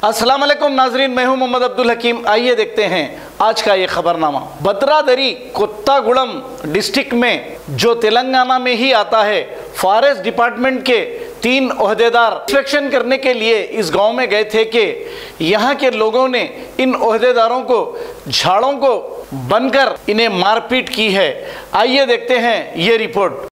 अस्सलाम वालेकुम नाजरीन, मैं हूं मोहम्मद अब्दुल हकीम। आइए देखते हैं आज का ये खबरनामा। भद्रादरी कोत्तागुड़म डिस्ट्रिक्ट में जो तेलंगाना में ही आता है, फॉरेस्ट डिपार्टमेंट के 3 ओहदेदार इंस्पेक्शन करने के लिए इस गांव में गए थे कि यहाँ के लोगों ने इन ओहदेदारों को झाड़ों को बनकर इन्हें मारपीट की है। आइए देखते हैं ये रिपोर्ट।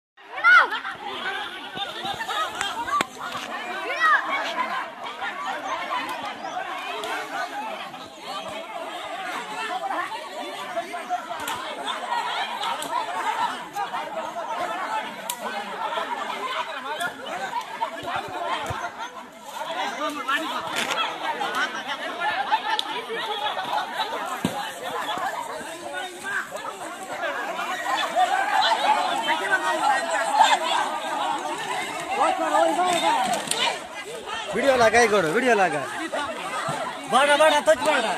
वीडियो लगा गोड़ वीडियो लगा बाड़ा बाड़ा तच बाड़ा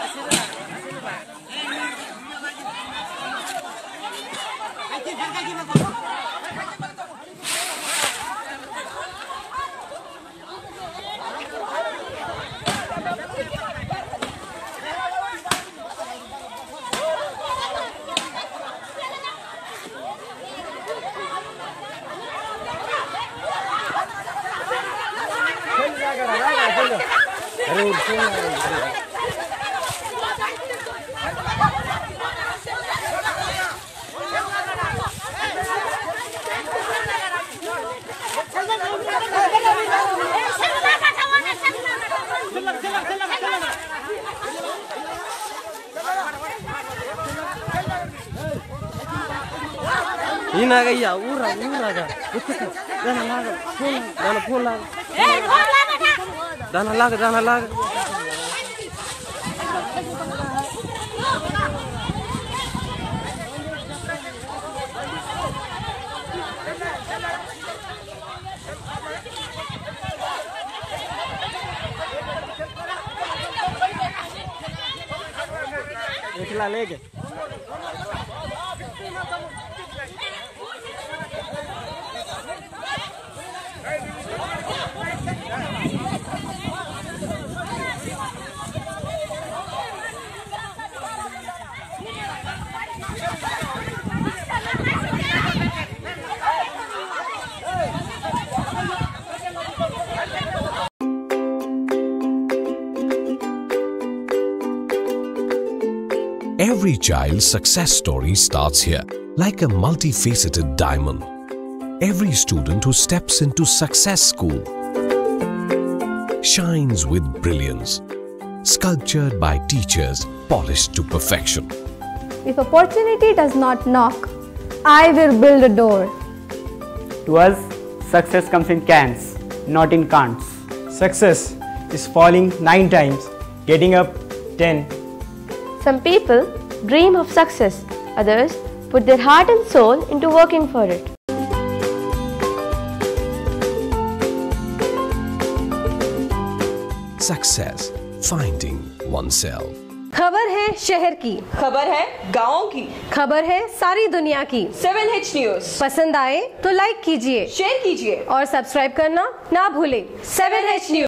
गया ऊरा दाना लाग एकला ले गए। Every child's success story starts here, like a multifaceted diamond. Every student who steps into Success School shines with brilliance, sculptured by teachers polished to perfection. If opportunity does not knock, I will build a door. To us, success comes in cans, not in can'ts. Success is falling 9 times, getting up 10. Some people dream of success, others put their heart and soul into working for it. Success, finding oneself. खबर है शहर की, खबर है गाँव की, खबर है सारी दुनिया की। 7H न्यूज पसंद आए तो लाइक कीजिए, शेयर कीजिए और सब्सक्राइब करना ना भूलें। 7H news.